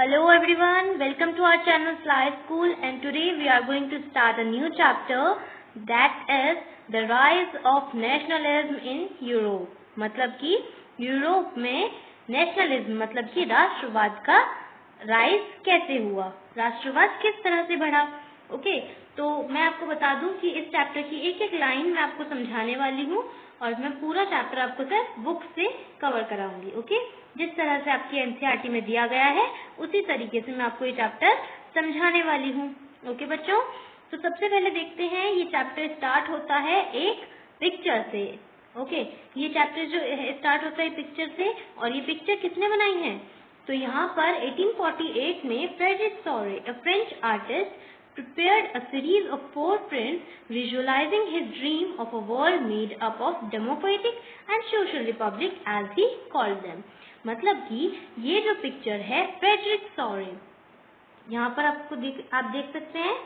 Hello everyone, welcome to our channel Fly School, and today we are going to start a new chapter, that is the rise of nationalism in Europe. मतलब कि Europe में nationalism मतलब कि राष्ट्रवाद का rise कैसे हुआ, राष्ट्रवाद किस तरह से बढ़ा। ओके, तो मैं आपको बता दूं कि इस चैप्टर की एक एक लाइन मैं आपको समझाने वाली हूँ और मैं पूरा चैप्टर आपको सिर्फ बुक से कवर कराऊंगी। ओके, जिस तरह से आपके एनसीईआरटी में दिया गया है उसी तरीके से मैं आपको ये चैप्टर समझाने वाली हूँ। ओके बच्चों, तो सबसे पहले देखते हैं, ये चैप्टर स्टार्ट होता है एक पिक्चर से। ओके, ये चैप्टर जो स्टार्ट होता है पिक्चर से, और ये पिक्चर किसने बनाई है, तो यहाँ पर 1848 में Frederic Sorrieu, a French artist, prepared a series of 4 prints visualizing his dream of a world made up of democratic and social republic as he called them। मतलब कि ये जो पिक्चर है फ्रेडरिक सॉरे, यहाँ पर आपको आप देख सकते हैं,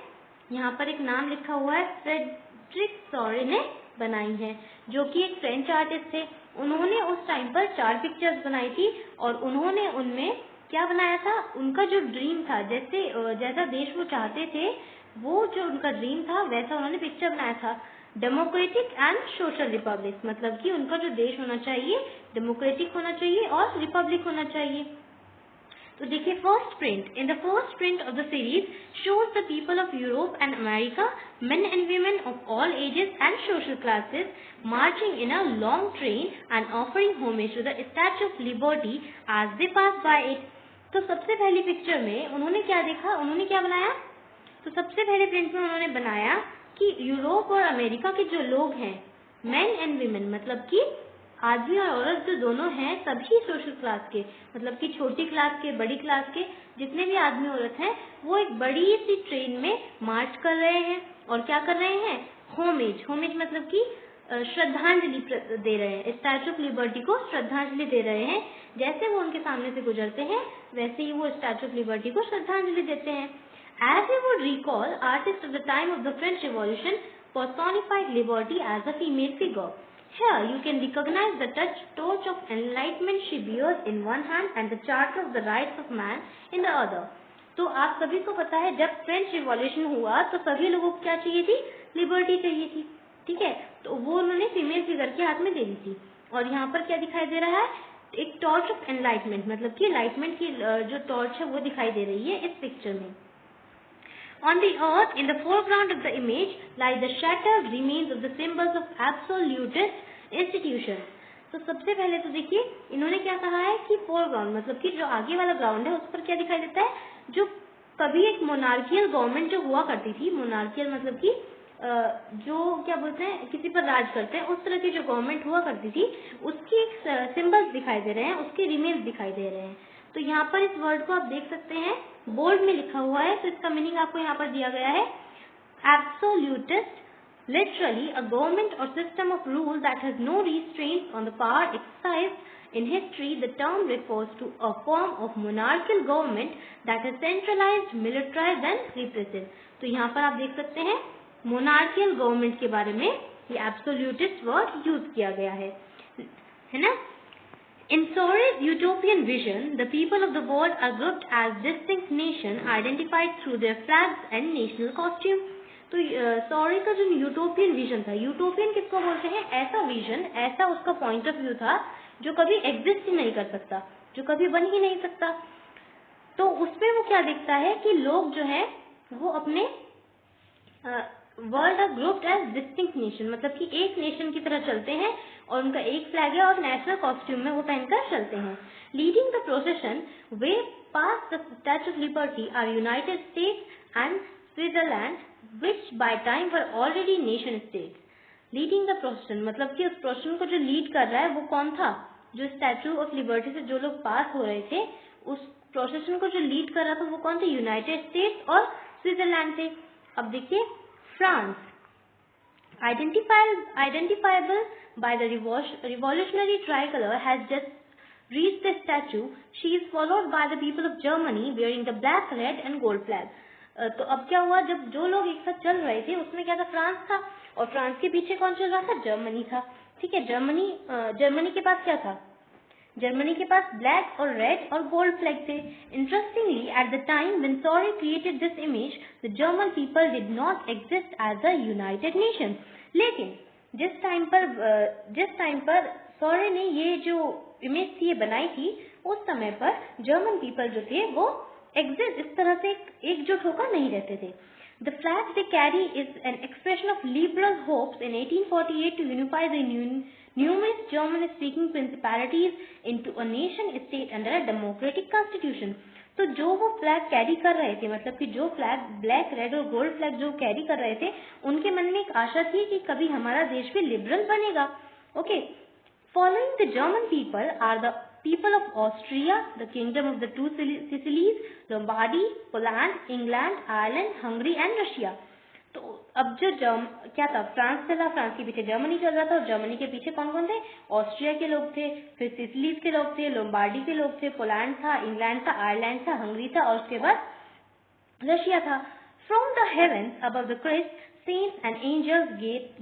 यहाँ पर एक नाम लिखा हुआ है, फ्रेडरिक सॉरे ने बनाई है, जो कि एक फ्रेंच आर्टिस्ट थे। उन्होंने उस टाइम पर 4 पिक्चर्स बनाई थी और उन्होंने उनमें क्या बनाया था, उनका जो ड्रीम था, जैसा देश वो चाहते थे, वो जो उनका ड्रीम था वैसा उन्होंने पिक्चर बनाया था। डेमोक्रेटिक एंड सोशल रिपब्लिक, मतलब कि उनका जो देश होना चाहिए डेमोक्रेटिक होना चाहिए और रिपब्लिक होना चाहिए। तो देखिए, first print, in the first print of the series shows the people of Europe and America, men and women of all ages and social classes, marching in a long train and offering homage to the Statue of Liberty as they pass by it। तो सबसे पहली picture में उन्होंने क्या देखा, उन्होंने क्या बनाया, तो सबसे पहले प्रिंट में उन्होंने बनाया कि यूरोप और अमेरिका के जो लोग हैं, मेन एंड वीमेन, मतलब कि आदमी और औरत जो दोनों हैं, सभी सोशल क्लास के, मतलब कि छोटी क्लास के, बड़ी क्लास के, जितने भी आदमी औरत हैं, वो एक बड़ी सी ट्रेन में मार्च कर रहे हैं और क्या कर रहे हैं, होमेज, होमेज मतलब कि श्रद्धांजलि दे रहे हैं, स्टैचू ऑफ लिबर्टी को श्रद्धांजलि दे रहे हैं। जैसे वो उनके सामने से गुजरते हैं वैसे ही वो स्टैचू ऑफ लिबर्टी को श्रद्धांजलि देते हैं। As we would recall, artists of the time of the French Revolution personified liberty as a female figure. Here you can recognize the torch of enlightenment she bears in one hand and the charter of the rights of man in the other। तो आप सभी को पता है, जब French revolution हुआ तो सभी लोगों को क्या चाहिए थी, लिबर्टी चाहिए थी, ठीक है, तो वो उन्होंने फीमेल फिगर के हाथ में दे दी थी। और यहाँ पर क्या दिखाई दे रहा है, एक टॉर्च ऑफ एनलाइटमेंट, मतलब कि एनलाइटमेंट की जो टॉर्च है वो दिखाई दे रही है इस पिक्चर में। On the earth, in the foreground of the image, lie the shattered remains of the symbols of absolutist institutions। तो सबसे पहले तो देखिए, इन्होंने क्या कहा है कि फोरग्राउंड मतलब कि जो आगे वाला ग्राउंड है उस पर क्या दिखाई देता है, जो कभी एक मोनार्कियल गवर्नमेंट जो हुआ करती थी, मोनार्कियल मतलब कि जो क्या बोलते हैं, किसी पर राज करते हैं, उस तरह की जो गवर्नमेंट हुआ करती थी, उसकी सिंबल्स दिखाई दे रहे हैं, उसके रिमेन्स दिखाई दे रहे हैं। तो यहाँ पर इस वर्ड को आप देख सकते हैं, बोल्ड में लिखा हुआ है, तो इसका मीनिंग आपको यहाँ पर दिया गया है, absolutist, literally a government or system of rule that has no restraints on the power exercised in history। The term refers to a form of monarchical government that is centralized, militarized and repressive। तो यहाँ पर आप देख सकते हैं, monarchial government के बारे में ये एब्सोल्यूटिस्ट वर्ड यूज किया गया है ना। In Sore's utopian vision, the people of the world are grouped as distinct nation identified through their flags and national costume। तो सॉरी का जो यूटोपियन विजन था, यूटोपियन किसको बोलते हैं, ऐसा विजन, ऐसा उसका पॉइंट ऑफ व्यू था जो कभी एग्जिस्ट ही नहीं कर सकता, जो कभी बन ही नहीं सकता। तो उसमें वो क्या देखता है कि लोग जो है वो अपने world are grouped as distinct nation, मतलब कि एक नेशन की तरह चलते हैं और उनका एक फ्लैग है और नेशनल कॉस्ट्यूम में वो पहनकर चलते हैं। Leading the procession they pass the Statue of Liberty are United States and Switzerland, which by time were already nation states। Leading the procession मतलब कि उस प्रोसेशन को जो लीड कर रहा है वो कौन था, जो स्टैचू ऑफ लिबर्टी से जो लोग पास हो रहे थे, उस प्रोसेशन को जो लीड कर रहा था वो कौन थे, यूनाइटेड स्टेट्स और स्विट्जरलैंड थे। अब देखिए, France, identifiable by the revolutionary tricolor, has just reached the statue। She is followed by the people of Germany wearing the black, red and gold flag। तो अब क्या हुआ, जब जो लोग एक साथ चल रहे थे उसमें क्या था, फ्रांस था, और फ्रांस के पीछे कौन चल रहा था, जर्मनी था, ठीक है। जर्मनी के पास क्या था, जर्मनी के पास ब्लैक और रेड और गोल्ड फ्लैग थे. Interestingly, at the time when Sorrieu created this image, the German people did not exist as a united nation. लेकिन जिस टाइम पर सॉरे ने ये जो इमेज थी ये बनाई थी, उस समय पर जर्मन पीपल जो थे वो एग्जिस्ट इस तरह से एकजुट होकर नहीं रहते थे. The flag they carry is an expression of liberal hopes in 1848 to unify the numerous German-speaking principalities into a nation-state under a democratic constitution. तो जो वो फ्लैग कैरी कर रहे थे, मतलब कि जो फ्लैग ब्लैक, रेड और गोल्ड फ्लैग जो कैरी कर रहे थे, उनके मन में एक आशा थी कि कभी हमारा देश भी लिबरल बनेगा. Okay. Following the German people are the people of Austria, the kingdom of the two Sicilies, Lombardy, Poland, England, Ireland, Hungary and Russia. तो अब जो क्या था, फ्रांस चला, फ्रांस के पीछे जर्मनी चल रहा था, और जर्मनी के पीछे कौन कौन थे? ऑस्ट्रिया के लोग थे, फिर सिसिलीज के लोग थे, लोम्बार्डी के लोग थे, पोलैंड था, इंग्लैंड था, आयरलैंड था, हंगरी था, और उसके बाद रशिया था. From the heavens above the Christ, saints and angels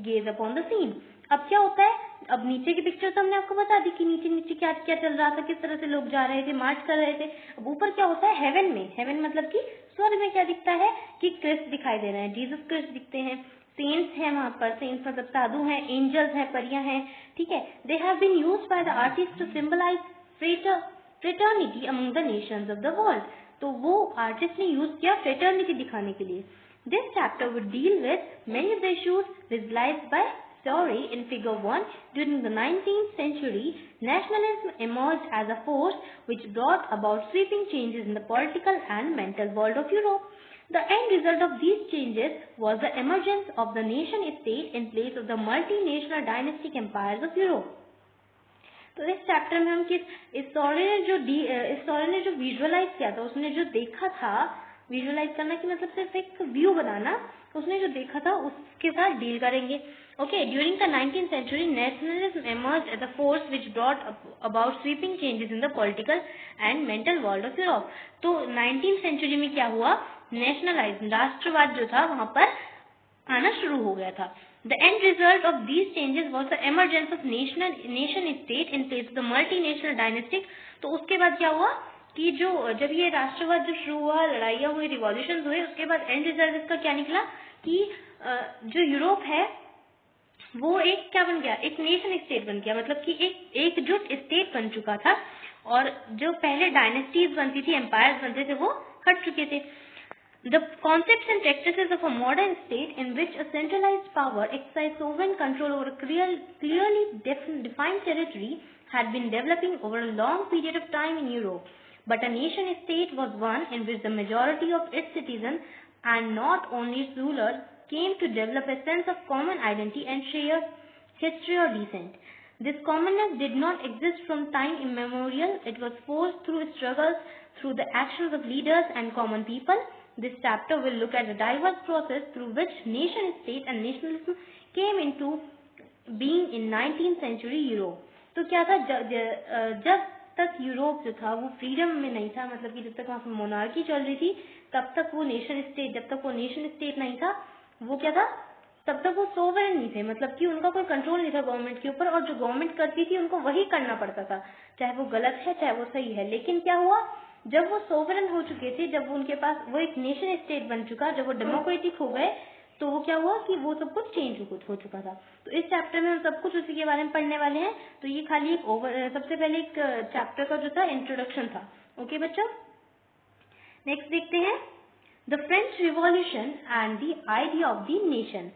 gaze upon the scene. अब क्या होता है, अब नीचे की पिक्चर तो हमने आपको बता दी कि नीचे नीचे क्या क्या चल रहा था, किस तरह से लोग जा रहे थे, मार्च कर रहे थे. अब ऊपर क्या होता है, हेवन में, हेवन मतलब कि स्वर्ग में क्या दिखता है कि क्रिस्ट दिखाई दे रहे हैं, जीसस क्रिस्ट दिखते हैं, सेंट्स हैं वहां पर, सेंट्स मतलब साधु हैं, एंजल्स हैं, परियां हैं. ठीक है. They have been used by the artist to symbolise fraternity among the nations of the world. तो वो आर्टिस्ट ने यूज किया फ्रेटर्निटी दिखाने के लिए. This chapter would deal with many of the issues visualised by Sorry, in figure 1, during the 19th century, nationalism emerged as a force which brought about sweeping changes in the political and mental world of Europe. The end result of these changes was the emergence of the nation-state in place of the multinational dynastic empires of Europe. तो इस chapter में हम इस sorry ने जो visualise किया था, उसने जो देखा था, विजुअलाइज करना कि मतलब सिर्फ एक व्यू बनाना, उसने जो देखा था उसके साथ डील करेंगे. Okay, during the 19th century, nationalism emerged as a force which brought about sweeping changes in the political and mental world of Europe. तो 19th century में क्या हुआ, नेशनलाइज्म, राष्ट्रवाद जो था वहां पर आना शुरू हो गया था. The end result of these changes was the emergence of nation state in place of the multinational dynastic. तो उसके बाद क्या हुआ कि जब ये राष्ट्रवाद जो शुरू हुआ, लड़ाइयाँ हुई, रिवॉल्यूशन हुए, उसके बाद एंड रिजल्ट इसका क्या निकला कि जो यूरोप है वो एक क्या बन गया, एक नेशन स्टेट बन गया, मतलब कि एक एकजुट स्टेट बन चुका था, और जो पहले डायनेस्टीज बनती थी, एम्पायर्स बनते थे, वो हट चुके थे. The concepts and practices of a modern state in which a centralized power exercised sovereign control over a clearly defined territory had been developing over a long period of time in Europe. But a nation state was one in which the majority of its citizens, and not only its rulers, came to develop a sense of common identity and shared history or descent. This commonness did not exist from time immemorial. It was forced through struggles, through the actions of leaders and common people. This chapter will look at the diverse process through which nation state and nationalism came into being in 19th century Europe. तो क्या था, जब तक Europe जो था वो freedom में नहीं था, मतलब कि जब तक वहाँ पर मोनार्की चल रही थी, तब तक वो नेशन स्टेट, जब तक वो नेशन स्टेट नहीं था, वो क्या था, तब तक वो सोवरेन नहीं थे, मतलब कि उनका कोई कंट्रोल नहीं था गवर्नमेंट के ऊपर, और जो गवर्नमेंट करती थी उनको वही करना पड़ता था, चाहे वो गलत है चाहे वो सही है. लेकिन क्या हुआ, जब वो सोवरेन हो चुके थे, जब उनके पास वो एक नेशन स्टेट बन चुका, जब वो डेमोक्रेटिक हो गए, तो वो क्या हुआ कि वो सब कुछ चेंज हो चुका था. तो इस चैप्टर में हम सब कुछ उसी के बारे में पढ़ने वाले हैं. तो ये खाली एक सबसे पहले एक चैप्टर का जो था इंट्रोडक्शन था. ओके बच्चों, नेक्स्ट देखते हैं the French revolution and the idea of the nation.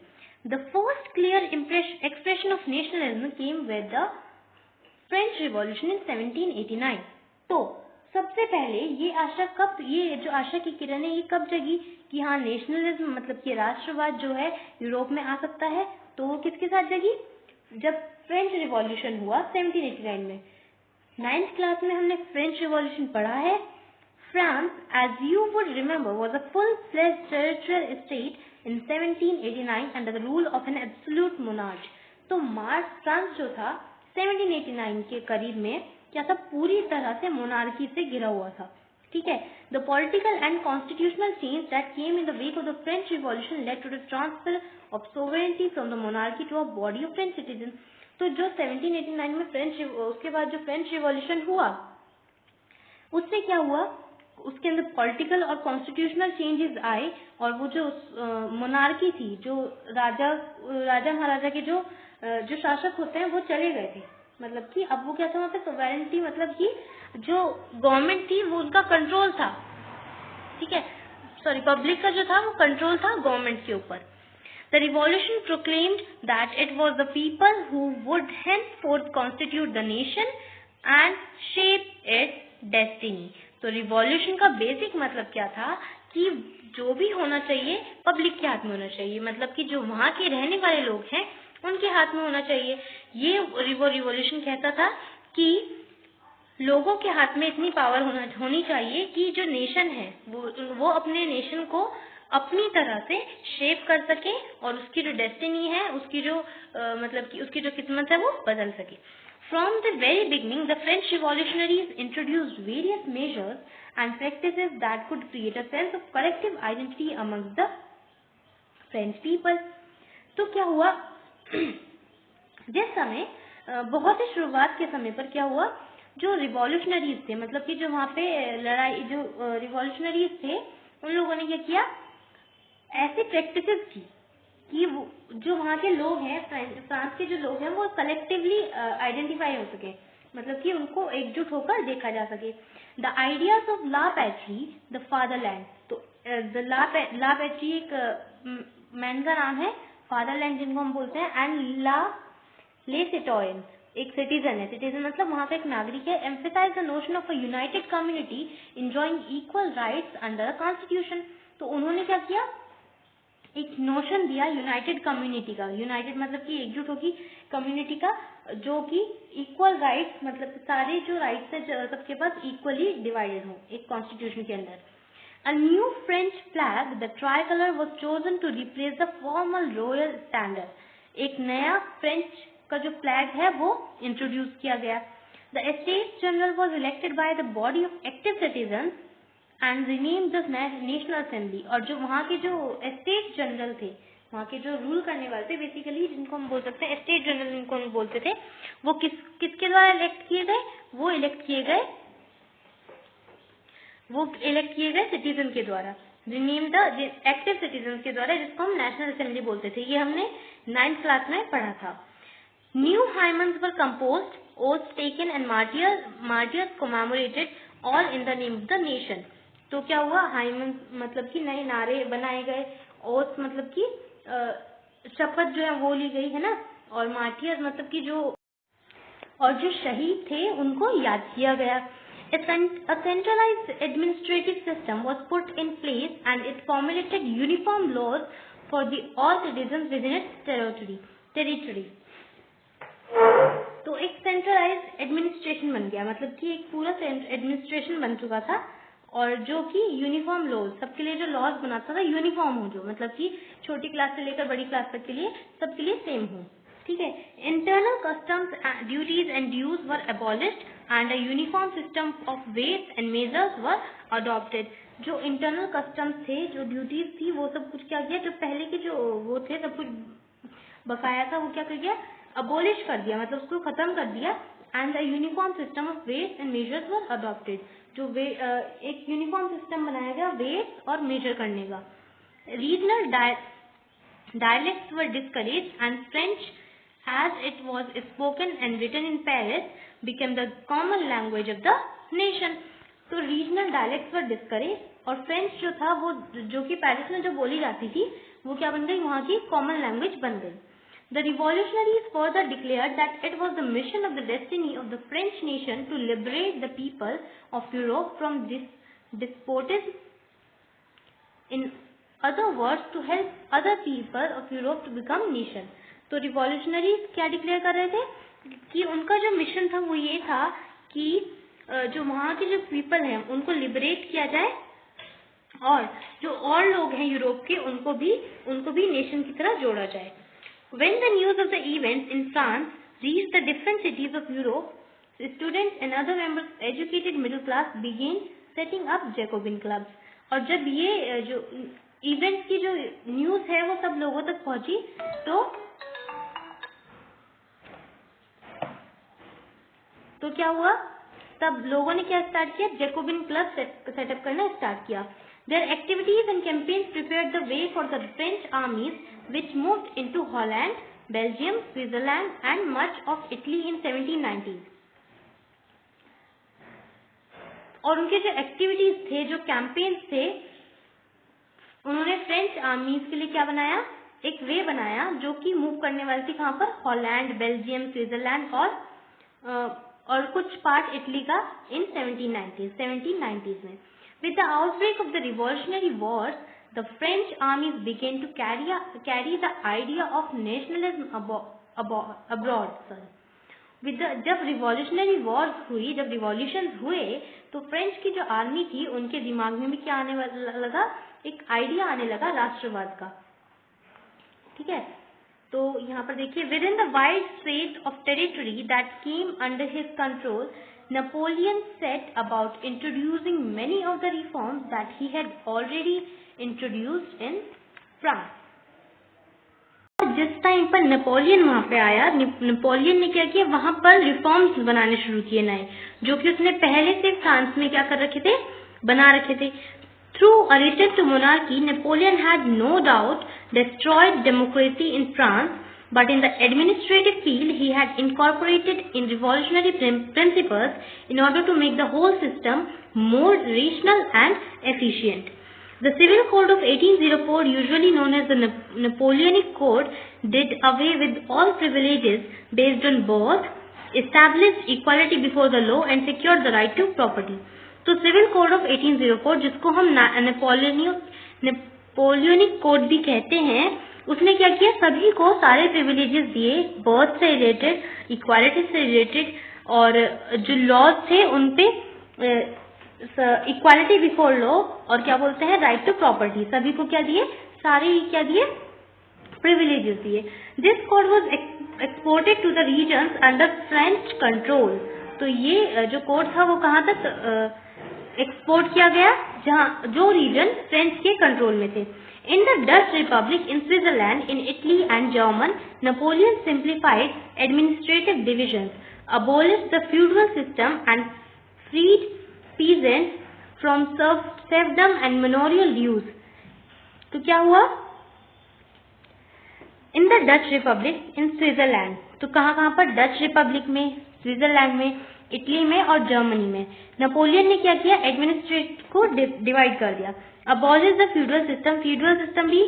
The first clear expression of nationalism came with the French revolution in 1789. तो सबसे पहले ये जो आशा की किरण है, ये कब जगी कि हाँ नेशनलिज्म मतलब कि राष्ट्रवाद जो है यूरोप में आ सकता है. तो वो किसके साथ जगी, जब फ्रेंच रिवॉल्यूशन हुआ 1789 में. 9th क्लास में हमने फ्रेंच रिवॉल्यूशन पढ़ा है. France, as you would remember, was a full-fledged territorial state in 1789 under the rule of an absolute monarch. तो फ्रांस जो था 1789 के करीब में क्या था, पूरी तरह से मोनार्की से घिरा हुआ था. ठीक है. The political and constitutional change that came in the wake of the French revolution led to the transfer of sovereignty from the monarchy to a body of French citizen. तो जो 1789 में उसके बाद जो फ्रेंच रिवॉल्यूशन हुआ, उससे क्या हुआ, उसके अंदर पॉलिटिकल और कॉन्स्टिट्यूशनल चेंजेस आए, और वो जो मोनार्की थी, जो राजा महाराजा के जो शासक होते हैं वो चले गए थे। मतलब कि अब वो क्या था, वहाँ पे सोवेरेंटी, मतलब कि जो गवर्नमेंट थी वो उनका कंट्रोल था, ठीक है, सॉरी, पब्लिक का जो था वो कंट्रोल था गवर्नमेंट के ऊपर। The revolution proclaimed that it was the people who would henceforth constitute the nation and shape its destiny. तो रिवॉल्यूशन का बेसिक मतलब क्या था कि जो भी होना चाहिए पब्लिक के हाथ में होना चाहिए, मतलब कि जो वहाँ के रहने वाले लोग हैं उनके हाथ में होना चाहिए। ये रिवॉल्यूशन कहता था कि लोगों के हाथ में इतनी पावर होनी चाहिए कि जो नेशन है वो अपने नेशन को अपनी तरह से शेप कर सके, और उसकी जो डेस्टिनी है, उसकी जो मतलब कि उसकी जो किस्मत है वो बदल सके। From the very beginning, the French revolutionaries introduced various measures and practices that could create a sense of collective identity amongst the French people. तो क्या हुआ, जिस समय बहुत ही शुरुआत के समय पर क्या हुआ, जो रिवॉल्यूशनरीज थे, मतलब कि जो वहाँ पे लड़ाई, जो रिवॉल्यूशनरीज थे, उन लोगों ने क्या किया, ऐसी प्रैक्टिसेस की कि वो जो वहाँ के लोग हैं, फ्रांस के जो लोग हैं, वो कलेक्टिवली आइडेंटिफाई हो सके, मतलब कि उनको एकजुट होकर देखा जा सके। The ideas of la patrie the fatherland, तो ला पैट्री एक मैन का नाम है, फादरलैंड जिनको हम बोलते हैं, एंड ले सिटोयन एक सिटीजन है। सिटीजन मतलब वहाँ पे एक नागरिक है। Emphasise the notion of a united community enjoying equal rights under a constitution. तो उन्होंने क्या किया, एक नोशन दिया यूनाइटेड कम्युनिटी का। यूनाइटेड मतलब कि एकजुट होगी कम्युनिटी का, जो कि इक्वल राइट्स, मतलब सारे जो राइट्स है सबके पास इक्वली डिवाइडेड हो एक कॉन्स्टिट्यूशन के अंदर। A new French flag, the tricolor, was chosen to replace the formal royal standard. एक नया फ्रेंच का जो फ्लैग है वो इंट्रोड्यूस किया गया। The Estates General was elected by the body of active citizens and renamed the National Assembly. और जो वहाँ के जो एस्टेट जनरल थे, वहाँ के जो रूल करने वाले थे, बेसिकली जिनको हम बोल सकते हैं एस्टेट जनरल, जिनको हम बोलते थे, वो किसके द्वारा इलेक्ट किए गए, वो इलेक्ट किए गए सिटीजन के द्वारा, रिनेम द एक्टिव सिटीजन के द्वारा, जिसको हम नेशनल असेंबली बोलते थे। ये हमने 9th क्लास में पढ़ा था। New हाइमन्स were composed, oaths taken and martyrs commemorated, all in the name of the nation. तो क्या हुआ, हाइमन मतलब कि नए नारे बनाए गए, ओथ मतलब कि शपथ जो है वो ली गई है ना, और मार्टियर्स मतलब कि जो शहीद थे उनको याद किया गया। A centralized administrative system was put in place and it formulated uniform laws for all citizens within its territory. तो एक सेंट्रलाइज्ड एडमिनिस्ट्रेशन बन गया, मतलब कि एक पूरा एडमिनिस्ट्रेशन बन चुका था, और जो कि यूनिफॉर्म लॉज, सबके लिए जो लॉज बनाता था यूनिफॉर्म हो, जो मतलब कि छोटी क्लास से लेकर बड़ी क्लास तक के लिए सबके लिए सेम हो, ठीक है। Internal customs, duties and dues were abolished and a uniform system of weights and measures were adopted. जो इंटरनल कस्टम्स थे, जो ड्यूटीज थी, वो सब कुछ क्या किया, जो पहले के जो वो थे सब कुछ बकाया था, वो क्या कर दिया, अबोलिश कर दिया, मतलब उसको खत्म कर दिया। And the uniform system of weights and measures were adopted, जो एक यूनिफॉर्म सिस्टम बनाया गया वेट्स और मेजर करने का। Regional dialects were discouraged and French as it was spoken and written in Paris became the common language of the nation. तो regional dialects वर discourage, और French जो था वो जो कि पेरिस में जो बोली जाती थी वो क्या बन गई, वहाँ की कॉमन लैंग्वेज बन गई। The revolutionaries further declared that it was the mission of the destiny of the French nation to liberate the people of Europe from this despotism. In other words, to help other people of Europe to become nation. तो revolutionaries क्या declare कर रहे थे कि उनका जो mission था वो ये था कि जो वहाँ के जो पीपल हैं उनको लिबरेट किया जाए, और जो और लोग हैं यूरोप के उनको भी नेशन की तरह जोड़ा जाए। When the news of the events in France reached the different cities of Europe, students and other members of educated middle class began setting up Jacobin clubs. और जब ये जो इवेंट्स की जो न्यूज है वो सब लोगों तक पहुंची, तो तो क्या हुआ, तब लोगों ने क्या स्टार्ट किया, जैकोबिन क्लब सेटअप करना स्टार्ट किया। Their activities and campaigns prepared the way for the French armies which moved into Holland, Belgium, Switzerland and much of Italy in 1790s। और उनके जो एक्टिविटीज थे, जो कैंपेन्स थे, उन्होंने फ्रेंच आर्मीज के लिए क्या बनाया, एक वे बनाया जो कि मूव करने वाली थी कहाँ पर, हॉलैंड, बेल्जियम, स्विट्जरलैंड और कुछ पार्ट इटली का इन 1790s में। With the outbreak of the Revolutionary Wars, the French armies began to carry the idea of nationalism abroad। जब रिवॉल्यूशनरी वॉर्स हुई, जब रिवॉल्यूशंस हुए, तो फ्रेंच की जो आर्मी थी उनके दिमाग में भी क्या आने लगा, एक आइडिया आने लगा राष्ट्रवाद का। ठीक है, तो यहाँ पर देखिए, with in the wide swathe of territory that came under his control, Napoleon set about introducing many of the reforms that he had already introduced in France। जिस टाइम पर नेपोलियन वहां पे आया, नेपोलियन ने क्या किया, वहां पर रिफॉर्म्स बनाने शुरू किए नए, जो कि उसने पहले से फ्रांस में क्या कर रखे थे, बना रखे थे। Through a return to monarchy, Napoleon had no doubt destroyed democracy in France, but in the administrative field he had incorporated in revolutionary principles in order to make the whole system more rational and efficient। The Civil Code of 1804, usually known as the Napoleonic Code, did away with all privileges based on birth, established equality before the law and secured the right to property। तो civil code of 1804, जिसको हम Napoleonic code भी कहते हैं, उसने क्या किया, सभी को सारे प्रिविलेजेस दिए, बर्थ से रिलेटेड, इक्वालिटी से रिलेटेड, और जो लॉज थे उन पे इक्वालिटी बिफोर लॉ, और क्या बोलते हैं, राइट टू प्रॉपर्टी, सभी को क्या दिए, सारे क्या दिए, प्रिविलेजेस दिए। This code was exported to the regions under French control. तो ये जो कोड था वो कहाँ तक एक्सपोर्ट किया गया, जहाँ जो रीजन फ्रेंच के कंट्रोल में थे। In the Dutch Republic, in Switzerland, in Italy and Germany, Napoleon simplified administrative divisions, abolished the feudal system and freed peasants from serfdom and manorial dues। तो क्या हुआ, in the Dutch Republic, in Switzerland, तो कहाँ पर, Dutch Republic में, Switzerland में, Italy में और जर्मनी में, नेपोलियन ने क्या किया, एडमिनिस्ट्रेट को डिवाइड कर दिया। अबॉलिश द फ्यूडल सिस्टम भी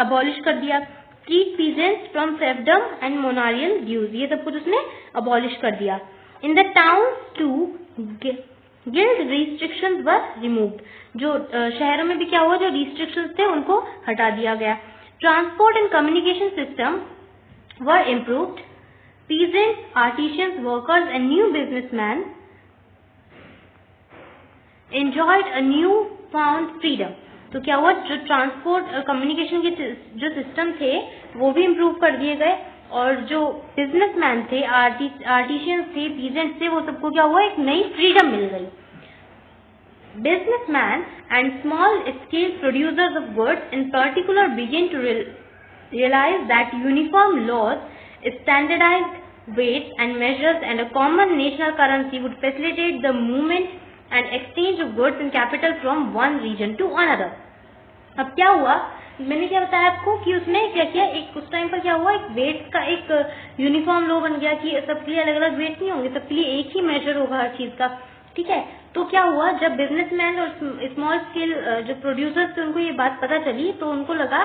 अबॉलिश कर दिया। Freed peasants from serfdom and manorial dues, ये सब कुछ उसने अबॉलिश कर दिया। In the town to guild restrictions were removed, जो शहरों में भी क्या हुआ, जो रिस्ट्रिक्शंस थे उनको हटा दिया गया। Transport and communication system were improved. Peasants, artisans, workers and new businessmen enjoyed a new found freedom। तो क्या हुआ, जो ट्रांसपोर्ट कम्युनिकेशन के जो सिस्टम थे वो भी इम्प्रूव कर दिए गए, और जो बिजनेसमैन थे, आर्टिशियंस थे, पीजेंट्स थे, वो सबको क्या हुआ, एक नई फ्रीडम मिल गई। Businessmen and small scale producers of goods in particular began to realize that uniform laws, standardized weights and measures and a common national currency would facilitate the movement and exchange of goods and capital from one region to another। अब क्या हुआ, मैंने क्या बताया आपको कि उसने क्या किया, एक उस टाइम पर क्या हुआ, एक वेट का एक यूनिफॉर्म लॉ बन गया कि सबके लिए अलग अलग वेट नहीं होंगे, सबके लिए एक ही मेजर होगा हर चीज का। ठीक है, तो क्या हुआ, जब बिजनेसमैन और स्मॉल स्केल जो प्रोड्यूसर्स थे उनको ये बात पता चली, तो उनको लगा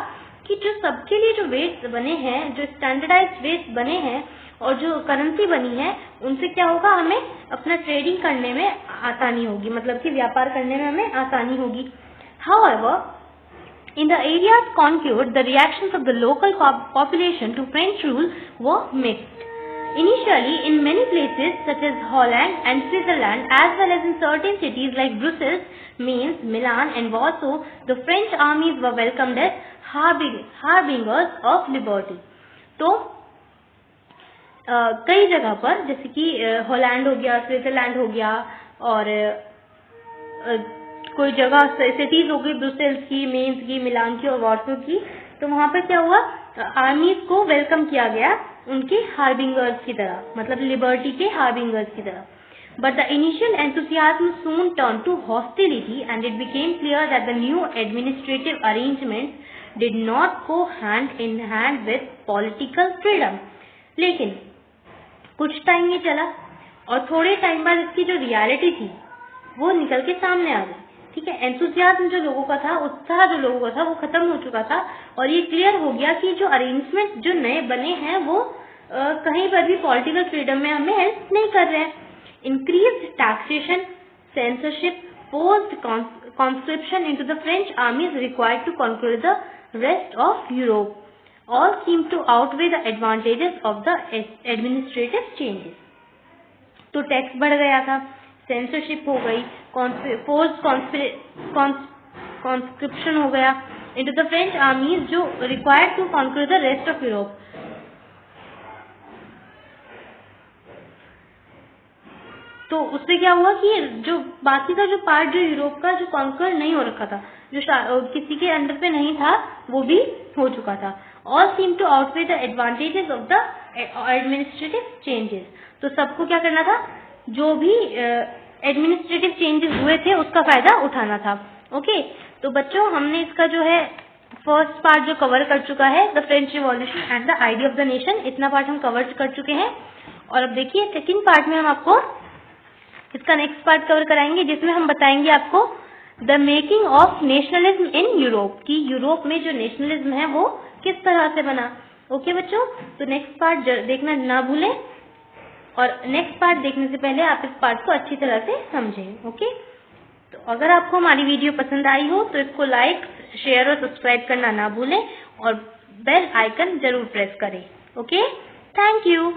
कि जो सबके लिए जो वेट्स बने हैं, जो स्टैंडर्डाइज्ड वेट्स बने हैं और जो करेंसी बनी है, उनसे क्या होगा, हमें अपना ट्रेडिंग करने में आसानी होगी, मतलब कि व्यापार करने में हमें आसानी होगी। However, in the areas conquered, the reactions of the local population to French rule were mixed। Initially, in many places such as Holland and Switzerland, as well as in certain cities like Brussels, Mainz, Milan and Warsaw, the French armies were welcomed as harbingers of liberty। तो कई जगह पर, जैसे कि Holland हो गया, Switzerland हो गया, और कोई जगह सिटीज हो गई, ब्रुसेल्स की, मेन्स की, मिलान की और वार्सो की, तो वहां पर क्या हुआ, आर्मीज को वेलकम किया गया उनके हार्बिंगर्स की तरह, मतलब लिबर्टी के हार्बिंगर्स की तरह। But the initial enthusiasm soon turned to hostility, and it became clear that the new administrative arrangements did not go hand in hand with political freedom. लेकिन कुछ टाइम ये चला और थोड़े टाइम बाद इसकी जो रियलिटी थी वो निकल के सामने आ गई। ठीक है, एंथुसियाज्म जो लोगों का था, उत्साह जो लोगों का था, वो खत्म हो चुका था और ये क्लियर हो गया कि जो अरेंजमेंट जो नए बने हैं वो कहीं पर भी पॉलिटिकल फ्रीडम में हमें हेल्प नहीं कर रहे हैं। Increased taxation, censorship, forced conscription into the French armies required to conquer the rest of Europe, all seemed to outweigh the advantages of the administrative changes. तो टैक्स बढ़ गया था, सेंसरशिप हो गई, फोर्स कॉन्स्क्रिप्शन हो गया into the French armies जो required to conquer the rest of Europe. तो उससे क्या हुआ कि जो बाकी का जो पार्ट जो यूरोप का जो कॉन्कर नहीं हो रखा था, जो किसी के अंडर पे नहीं था, वो भी हो चुका था। All seem to outweigh the advantages of the administrative changes. तो सबको क्या करना था, जो भी एडमिनिस्ट्रेटिव चेंजेस हुए थे उसका फायदा उठाना था। ओके, तो बच्चों हमने इसका जो है फर्स्ट पार्ट जो कवर कर चुका है, the French revolution and the idea of the nation, इतना पार्ट हम कवर कर चुके हैं। और अब देखिए सेकेंड पार्ट में हम आपको इसका नेक्स्ट पार्ट कवर कराएंगे, जिसमें हम बताएंगे आपको the making of nationalism in Europe, कि यूरोप में जो नेशनलिज्म है वो किस तरह से बना। ओके बच्चों, तो नेक्स्ट पार्ट देखना ना भूलें और नेक्स्ट पार्ट देखने से पहले आप इस पार्ट को अच्छी तरह से समझें। ओके, तो अगर आपको हमारी वीडियो पसंद आई हो तो इसको लाइक, शेयर और सब्सक्राइब करना ना भूलें और बेल आइकन जरूर प्रेस करें। Okay, thank you.